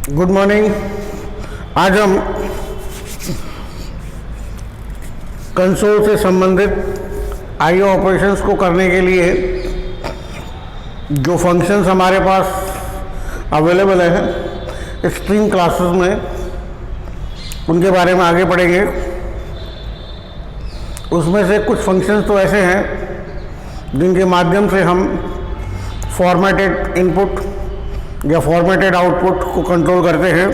Good morning. आज हम console से संबंधित आईओ ऑपरेशंस को करने के लिए जो फंक्शंस हमारे पास अवेलेबल है स्ट्रीम क्लासेस में, उनके बारे में आगे पढ़ेंगे। उसमें से कुछ फंक्शंस तो ऐसे हैं जिनके माध्यम से हम फॉर्मेटेड इनपुट या फॉर्मेटेड आउटपुट को कंट्रोल करते हैं।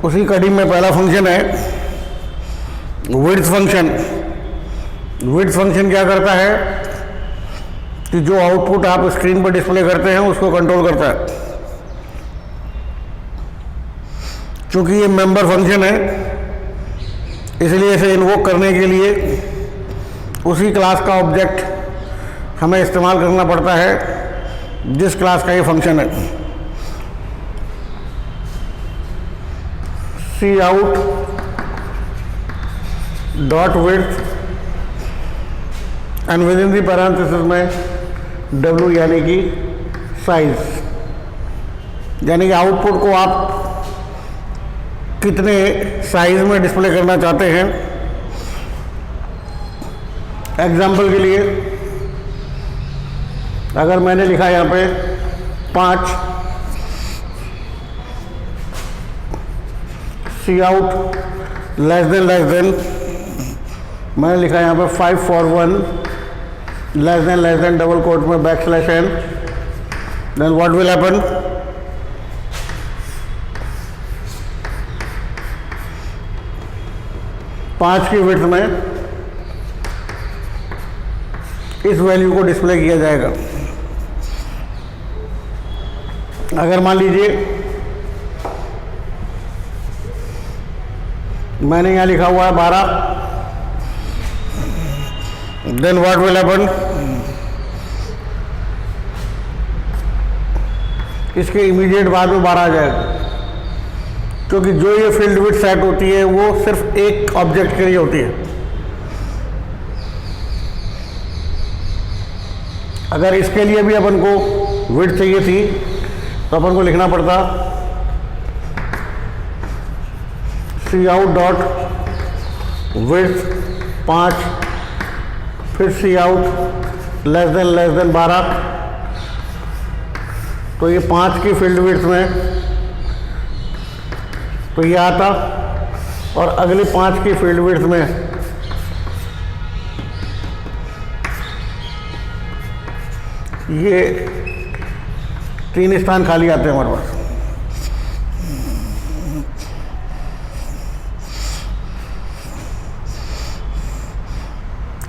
उसी कड़ी में पहला फंक्शन है विड्थ फंक्शन। विड्थ फंक्शन क्या करता है कि जो आउटपुट आप स्क्रीन पर डिस्प्ले करते हैं उसको कंट्रोल करता है। चूंकि ये मेंबर फंक्शन है इसलिए इसे इन्वोक करने के लिए उसी क्लास का ऑब्जेक्ट हमें इस्तेमाल करना पड़ता है जिस क्लास का ये फंक्शन है। सी out dot width and within the parenthesis में डब्ल्यू यानी कि साइज, यानी कि आउटपुट को आप कितने साइज में डिस्प्ले करना चाहते हैं। एग्जाम्पल के लिए अगर मैंने लिखा यहाँ पे 5, सी आउट लेस देन मैंने लिखा यहाँ पे 5 for 1 less than double quote में \n, then what will happen, पाँच की विड्थ में इस वैल्यू को डिस्प्ले किया जाएगा। अगर मान लीजिए मैंने यहाँ लिखा हुआ है 12, देन व्हाट विल हैपन, इसके इमीडिएट बाद में 12 आ जाएगा, क्योंकि जो ये फील्ड विड्थ सेट होती है वो सिर्फ एक ऑब्जेक्ट के लिए होती है। अगर इसके लिए भी अपन को विड्थ चाहिए थी तो अपन को लिखना पड़ता सी आउट डॉट विड्थ 5, फिर सी आउट लेस देन 12, तो ये 5 की फील्ड विड्थ में तो ये आता, और अगली 5 की फील्ड विड्थ में ये 3 स्थान खाली आते हैं हमारे पास।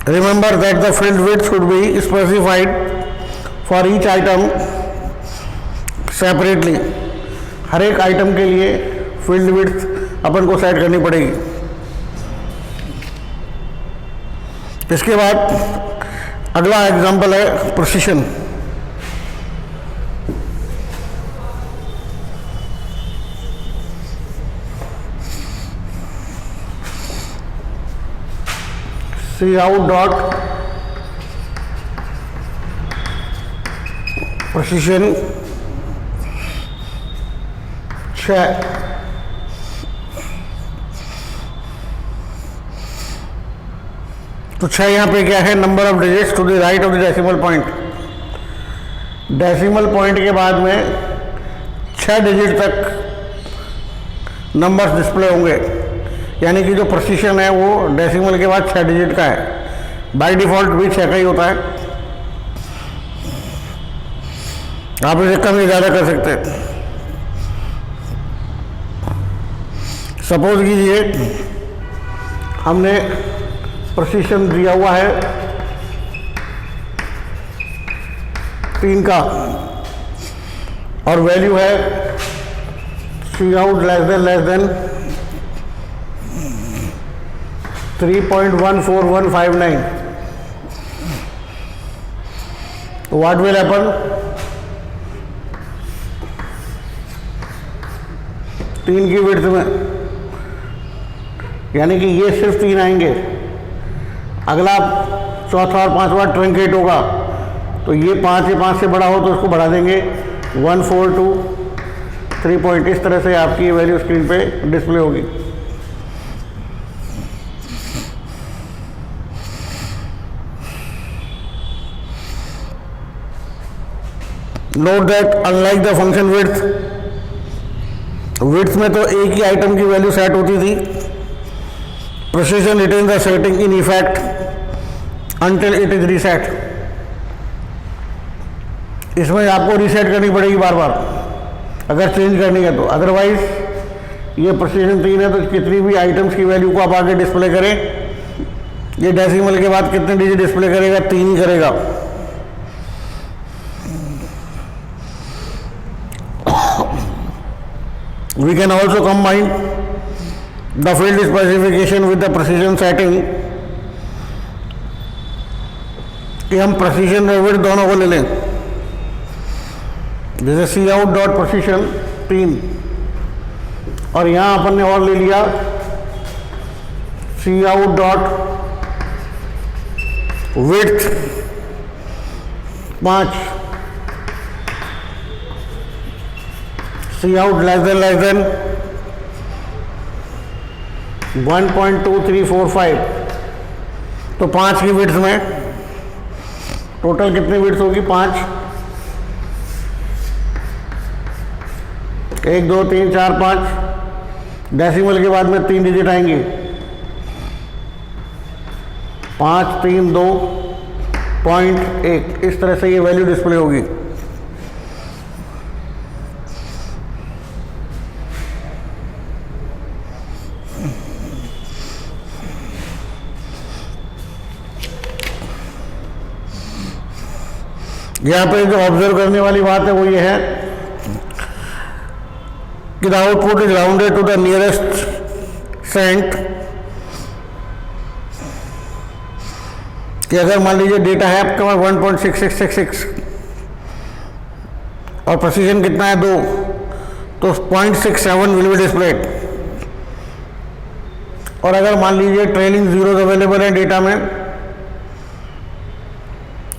Remember that the field width should be specified for each item separately. हर एक आइटम के लिए फील्ड विड्थ अपन को सेट करनी पड़ेगी। इसके बाद अगला एग्जांपल है precision. C out dot precision 6, तो 6 यहाँ पे क्या है, number of digits to the right of the decimal point. Decimal point के बाद में 6 डिजिट तक नंबर्स डिस्प्ले होंगे, यानी कि जो प्रिसिशन है वो डेसिमल के बाद 6 डिजिट का है। बाय डिफॉल्ट भी 6 का ही होता है, आप इसे कम या ज़्यादा कर सकते हैं। सपोज कीजिए हमने प्रिसिशन दिया हुआ है 3 का और वैल्यू है cout less than 3.14159, what will happen, 3 की विड्थ में, यानी कि ये सिर्फ 3 आएंगे। अगला चौथा और पांचवा ट्रंकेट होगा, तो ये 5 से बड़ा हो तो उसको बढ़ा देंगे, 142 3 इस तरह से आपकी वैल्यू स्क्रीन पे डिस्प्ले होगी। Note that unlike the function width में तो एक ही आइटम की वैल्यू सेट होती थी। Precision retain the setting in effect until it is reset. इसमें आपको रीसेट करनी पड़ेगी बार बार अगर चेंज करनी है तो, अदरवाइज ये प्रिसिजन 3 है तो कितनी भी आइटम्स की वैल्यू को आप आगे डिस्प्ले करें, ये डेसिमल के बाद कितने डिजिट डिस्प्ले करेगा, 3 ही करेगा। We can also combine the field specification with the precision setting कि हम precision और width दोनों को ले लें। जैसे cout डॉट precision 3 और यहाँ अपन ने और ले लिया cout dot width 5, cout less than 1.2345। तो 5 की विड्थ में टोटल कितनी विड्थ होगी, 5, 1 2 3 4 5, डेसिमल के बाद में 3 डिजिट आएंगे, 5 3 2.1। इस तरह से ये वैल्यू डिस्प्ले होगी। यहाँ पे जो ऑब्जर्व करने वाली बात है वो ये है कि the output is rounded to the nearest cent. कि अगर मान लीजिए डेटा है आपके पास 1.6666 और प्रेसिजन कितना है 2, तो 0.67 विल बी डिस्प्लेड। और अगर मान लीजिए ट्रेलिंग जीरोज अवेलेबल है डेटा में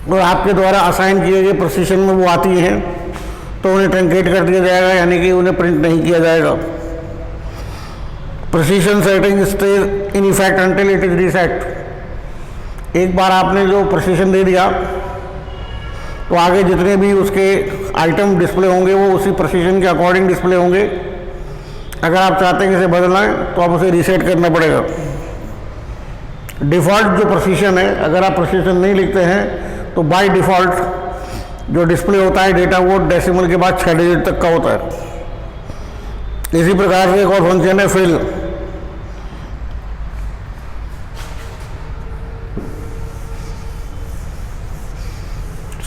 और आपके द्वारा असाइन किए गए प्रेसिजन में वो आती हैं तो उन्हें ट्रंकेट कर दिया जाएगा, यानी कि उन्हें प्रिंट नहीं किया जाएगा। Precision setting stage in effect until it is reset. एक बार आपने जो प्रेसिजन दे दिया तो आगे जितने भी उसके आइटम डिस्प्ले होंगे वो उसी प्रेसिजन के अकॉर्डिंग डिस्प्ले होंगे। अगर आप चाहते हैं कि इसे बदलना है तो आप उसे रीसेट करना पड़ेगा। डिफ़ॉल्ट जो प्रेसिजन है, अगर आप प्रेसिजन नहीं लिखते हैं तो बाय डिफ़ॉल्ट जो डिस्प्ले होता है डेटा वो डेसिमल के बाद 6 डिजिट तक का होता है। इसी प्रकार से एक और फंक्शन है fill.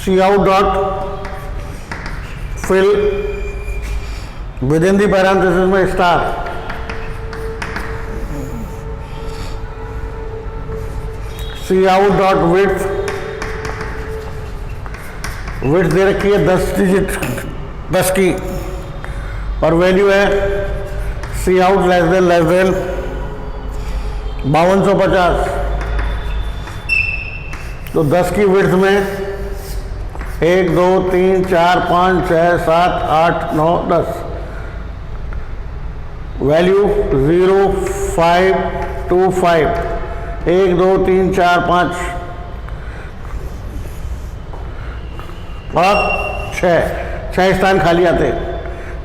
cout dot fill within the parenthesis में स्टार। cout डॉट विड्थ दे रखी है 10 डिजिट 10 की और वैल्यू है cout लेस देन 5250। तो 10 की विड्थ में 1 2 3 4 5 6 7 8 9 10 वैल्यू 0525 1 2 3 4 5 और 6 स्थान खाली आते हैं।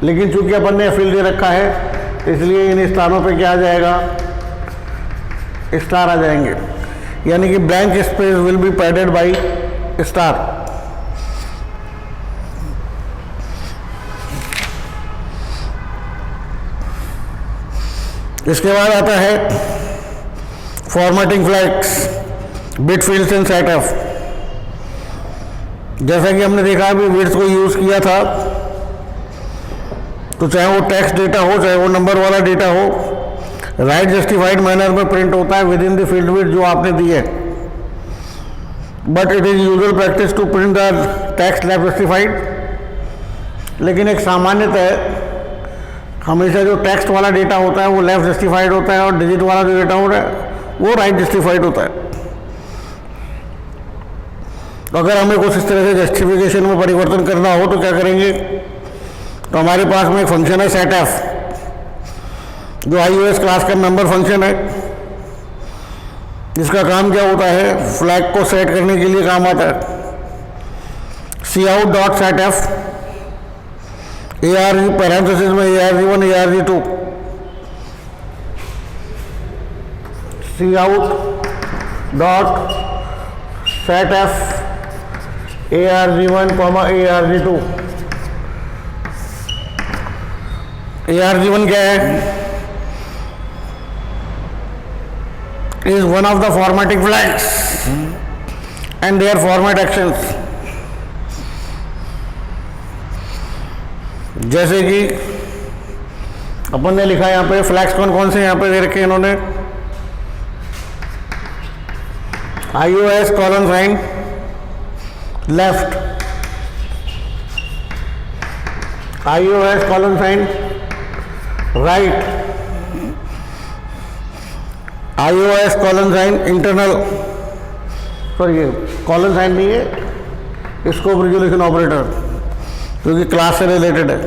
लेकिन चूंकि अपन ने फिल दे रखा है इसलिए इन स्थानों पे क्या आ जाएगा, स्टार आ जाएंगे, यानी कि blank space will be padded by star. इसके बाद आता है formatting flags, bit fields and setup. जैसा कि हमने देखा अभी विड्थ को यूज़ किया था, तो चाहे वो टेक्स्ट डेटा हो चाहे वो नंबर वाला डेटा हो, राइट जस्टिफाइड मैनर में प्रिंट होता है within the field width जो आपने दी है। But it is usual practice to print the text left justified. लेकिन एक सामान्यतः हमेशा जो टेक्स्ट वाला डेटा होता है वो लेफ्ट जस्टिफाइड होता है और डिजिट वाला जो डेटा होता है वो राइट जस्टिफाइड होता है। तो अगर हमें कुछ इस तरह से जस्टिफिकेशन में परिवर्तन करना हो तो क्या करेंगे, तो हमारे पास में एक फंक्शन है सेट एफ, जो iOS क्लास का मेंबर फंक्शन है, जिसका काम क्या होता है, फ्लैग को सेट करने के लिए काम आता है। cout.setf ARG पैरेंथेसिस में ARG1 ARG2, cout.setf ARG1, ARG2। ARG1 क्या है? Is one of the formatting flags and their format actions। जैसे कि अपन ने लिखा यहाँ पे फ्लैग्स कौन कौन से यहाँ पे दे रखे इन्होंने, iOS colon sign left, iOS colon sign right, iOS colon sign internal, sorry ये कॉलन साइन नहीं है, स्कोप रिजोल्यूशन ऑपरेटर, क्योंकि क्लास से रिलेटेड है।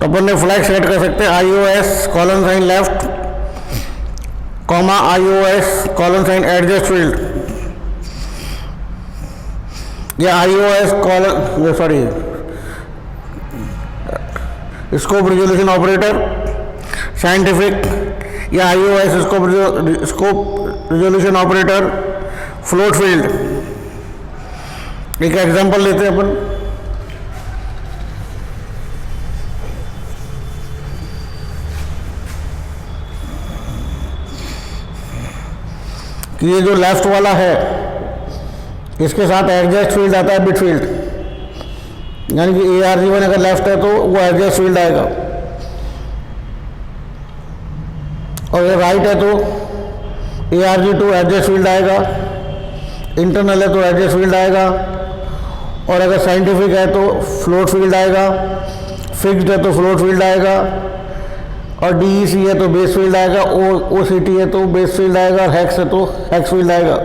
तो अपन ने फ्लैग सेट कर सकते हैं iOS colon sign left, iOS colon sign adjust field, या iOS colon sorry scope resolution operator scientific, या iOS scope resolution operator float field. एक एग्जांपल लेते हैं अपन, कि ये जो लेफ्ट वाला है इसके साथ एडजस्ट फील्ड आता है बिट फील्ड, यानी कि ARG1 अगर लेफ्ट है तो वो एडजस्ट फील्ड आएगा, और अगर राइट है तो ARG2 एडजस्ट फील्ड आएगा, इंटरनल है तो एडजस्ट फील्ड आएगा, और अगर साइंटिफिक है तो फ्लोट फील्ड आएगा, फिक्स्ड है तो फ्लोट फील्ड आएगा, और DEC है तो बेस फील्ड आएगा, OCT है तो बेस फील्ड आएगा, और हेक्स है तो हेक्स फील्ड आएगा।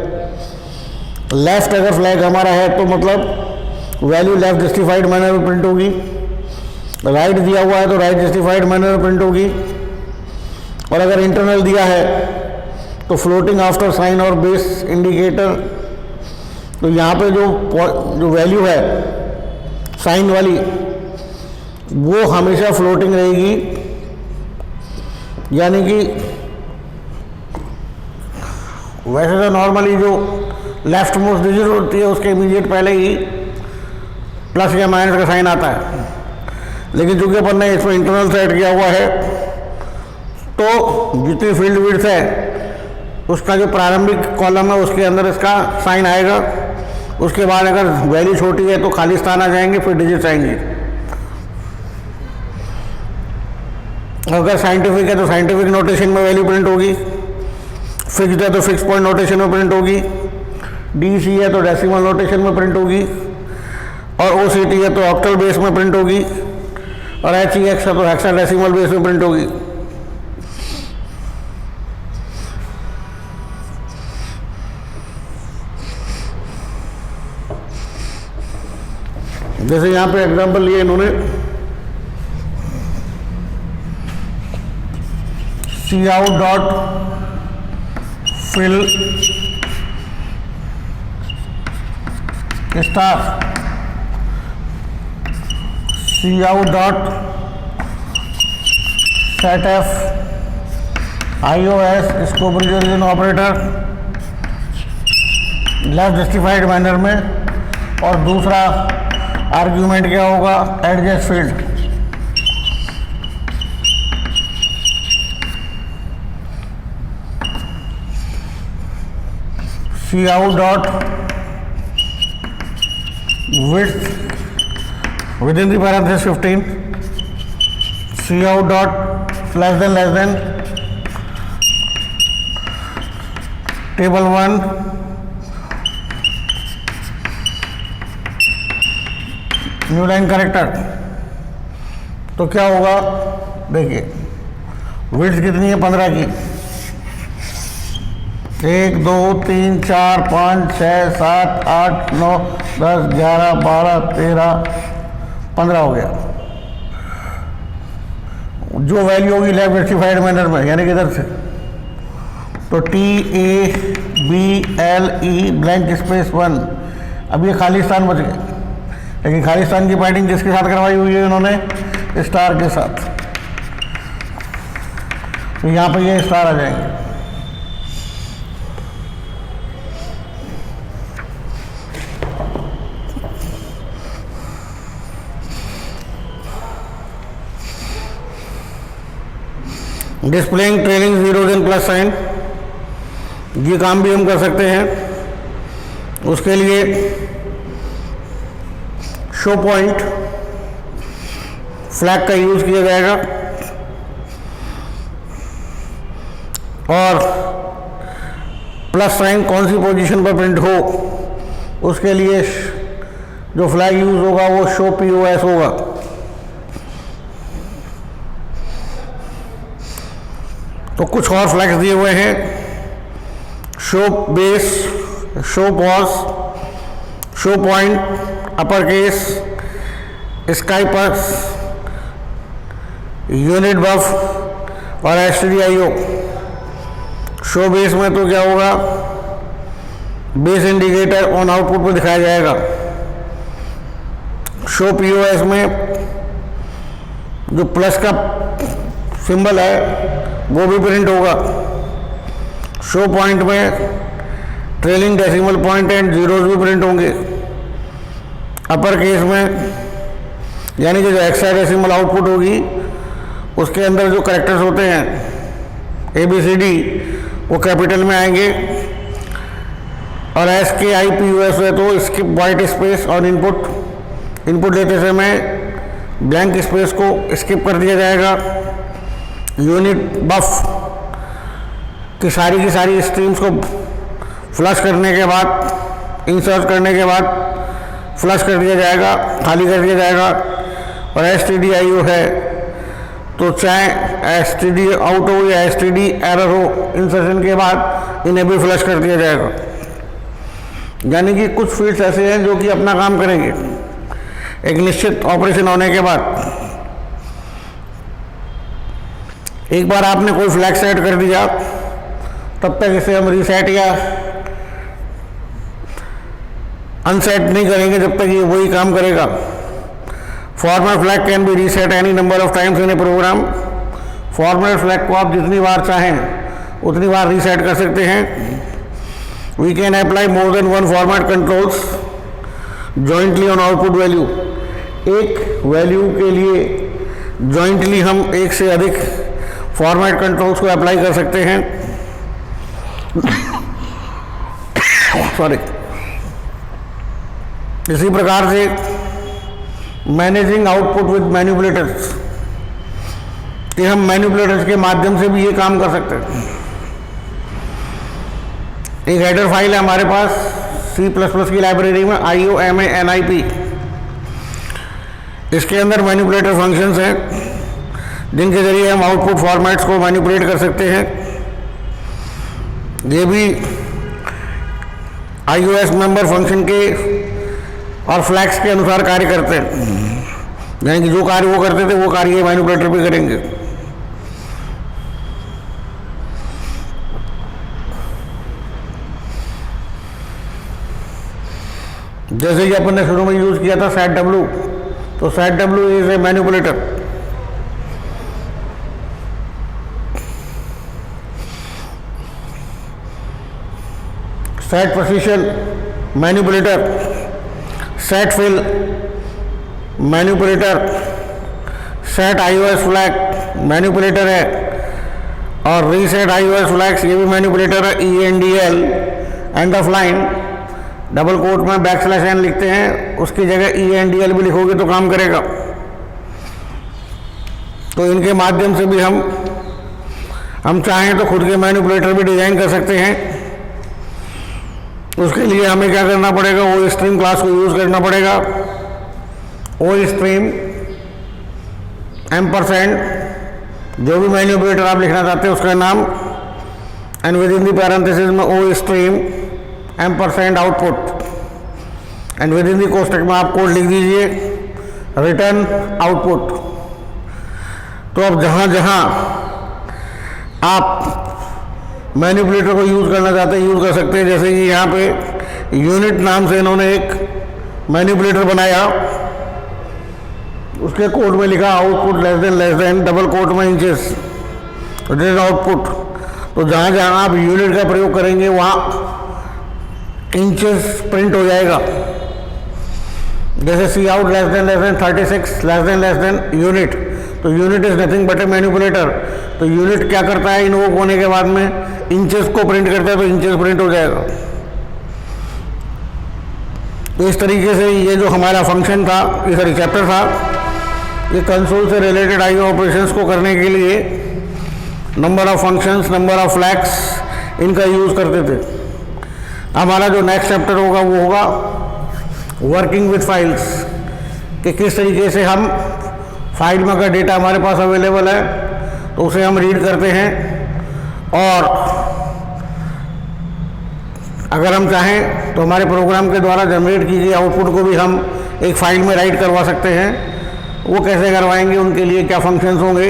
लेफ्ट अगर फ्लैग हमारा है तो मतलब वैल्यू लेफ्ट जस्टिफाइड मैनर में प्रिंट होगी, राइट दिया हुआ है तो राइट जस्टिफाइड मैनर में प्रिंट होगी, और अगर इंटरनल दिया है तो फ्लोटिंग आफ्टर साइन और बेस इंडिकेटर। तो यहाँ पे जो वैल्यू है साइन वाली वो हमेशा फ्लोटिंग रहेगी, यानी कि वैसे तो नॉर्मली जो लेफ्ट मोस्ट डिजिट होती है उसके इमीडिएट पहले ही प्लस या माइनस का साइन आता है, लेकिन चूंकि अपन ने इसमें इंटरनल सेट किया हुआ है तो जितनी फील्ड विड्थ है उसका जो प्रारंभिक कॉलम है उसके अंदर इसका साइन आएगा, उसके बाद अगर वैल्यू छोटी है तो खाली स्थान आ जाएंगे, फिर डिजिट्स आएंगे। अगर साइंटिफिक है तो साइंटिफिक नोटेशन में वैल्यू प्रिंट होगी, फिक्स्ड है तो फिक्स पॉइंट नोटेशन में प्रिंट होगी, DEC है तो डेसिमल नोटेशन में प्रिंट होगी, और OCT है तो ऑक्टल बेस में प्रिंट होगी, और HEX है तो हेक्साडेसिमल बेस में प्रिंट होगी। जैसे यहाँ पे एग्जांपल लिए इन्होंने cout.fill star, cout.setf iOS scope resolution operator left justified manner में, और दूसरा आर्ग्यूमेंट क्या होगा, adjust field. cout.width within the parenthesis 15, cout dot less than table 1 new line character. तो क्या होगा, देखिए विड्थ कितनी है 15 की, 1 2 3 4 5 6 7 8 9 10 11 12 13 15 हो गया। जो वैल्यू होगी लेफ्ट रेक्टिफाइड मैनर में, यानी कि इधर से, तो TABLE ब्लैंक स्पेस 1। अब ये खालिस्तान बच गए, लेकिन खालिस्तान की पैडिंग किसके साथ करवाई हुई है इन्होंने? स्टार के साथ। तो यहाँ पर ये स्टार आ जाएंगे। Displaying trailing zeros in plus sign, ये काम भी हम कर सकते हैं। उसके लिए शो पॉइंट फ्लैग का यूज किया जाएगा और प्लस साइन कौन सी पोजीशन पर प्रिंट हो उसके लिए जो फ्लैग यूज होगा वो शो POS होगा। तो कुछ और फ्लैग्स दिए हुए हैं, show base, show pause, show point, upper case, sky पस, यूनिट बफ और STDIO। शो बेस में तो क्या होगा, बेस इंडिकेटर ऑन आउटपुट पर दिखाया जाएगा। शो POS में जो प्लस का सिंबल है वो भी प्रिंट होगा। शो पॉइंट में trailing decimal point and zeros भी प्रिंट होंगे। अपर केस में यानी कि जो हेक्साडेसिमल आउटपुट होगी उसके अंदर जो कैरेक्टर्स होते हैं ABCD वो कैपिटल में आएंगे, और SKIPUS है तो स्किप वाइट स्पेस और इनपुट लेते समय ब्लैंक स्पेस को स्किप कर दिया जाएगा। यूनिट बफ की सारी स्ट्रीम्स को फ्लश करने के बाद, इंसर्ट करने के बाद फ्लश कर दिया जाएगा, खाली कर दिया जाएगा। और STDIO है तो चाहे STD आउट हो या STD एरर हो, इंसर्शन के बाद इन्हें भी फ्लश कर दिया जाएगा। यानी कि कुछ फील्ड्स ऐसे हैं जो कि अपना काम करेंगे एक निश्चित ऑपरेशन होने के बाद। एक बार आपने कोई फ्लैग सेट कर दिया तब तक इसे हम रीसेट या अनसेट नहीं करेंगे जब तक ये वही काम करेगा। Format flag can be reset any number of times in a program. Format flag को आप जितनी बार चाहें उतनी बार रीसेट कर सकते हैं। We can apply more than one format controls jointly on output value. एक वैल्यू के लिए जॉइंटली हम एक से अधिक फॉर्मेट कंट्रोल्स को अप्लाई कर सकते हैं। सॉरी। इसी प्रकार से मैनेजिंग आउटपुट विद मैनिपुलेटर्स, कि हम मैनिपुलेटर्स के माध्यम से भी ये काम कर सकते हैं। एक हेडर फाइल है हमारे पास C++ की लाइब्रेरी में IOMANIP। इसके अंदर मैनिपुलेटर फंक्शंस हैं जिनके जरिए हम आउटपुट फॉर्मेट्स को मैनिपुलेट कर सकते हैं। ये भी iOS मेंबर फंक्शन के और फ्लैग्स के अनुसार कार्य करते हैं, यानी कि जो कार्य वो करते थे वो कार्य मैनिपुलेटर भी करेंगे। जैसे कि अपन ने शुरू में यूज किया था setw, तो setw is a manipulator. Set position manipulator, set fill manipulator, set iOS flag manipulator है, और रीसेट iOS फ्लैग्स ये भी मैनिपुलेटर है। ENDL end of line double quote में \n लिखते हैं, उसकी जगह ENDL भी लिखोगे तो काम करेगा। तो इनके माध्यम से भी हम चाहें तो खुद के मैनिपुलेटर भी डिजाइन कर सकते हैं। उसके लिए हमें क्या करना पड़ेगा, ओ स्ट्रीम क्लास को यूज करना पड़ेगा। ओ स्ट्रीम एम्परसेंड जो भी मैनिपुलेटर आप लिखना चाहते हैं उसका नाम and within the parenthesis में ostream % output and within the कोष्टक में आप कोड लिख दीजिए रिटर्न आउटपुट। तो अब जहाँ जहाँ आप मैनिपुलेटर को यूज़ करना चाहते हैं यूज़ कर सकते हैं। जैसे कि यहाँ पे यूनिट नाम से इन्होंने एक मैनिपुलेटर बनाया, उसके कोड में लिखा output less than double quote में इंचेस, दिस इज आउटपुट। तो जहाँ जहाँ आप यूनिट का प्रयोग करेंगे वहाँ इंचेस प्रिंट हो जाएगा। जैसे cout less than 36 less than unit, तो unit is nothing but a manipulator. तो यूनिट क्या करता है, इन्वोक होने के बाद में इंचेस को प्रिंट करता है, तो इंचेस प्रिंट हो जाएगा। तो इस तरीके से ये जो हमारा फंक्शन था, ये सॉरी चैप्टर था, ये कंसोल से रिलेटेड आईओ ऑपरेशंस को करने के लिए number of functions, number of flags, इनका यूज़ करते थे। हमारा जो नेक्स्ट चैप्टर होगा वो होगा वर्किंग विथ फाइल्स, कि किस तरीके से हम फाइल में अगर डेटा हमारे पास अवेलेबल है तो उसे हम रीड करते हैं, और अगर हम चाहें तो हमारे प्रोग्राम के द्वारा जनरेट की गई आउटपुट को भी हम एक फाइल में राइट करवा सकते हैं। वो कैसे करवाएंगे, उनके लिए क्या फंक्शंस होंगे,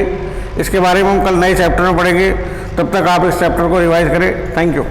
इसके बारे में हम कल नए चैप्टर में पढ़ेंगे। तब तक आप इस चैप्टर को रिवाइज करें। Thank you.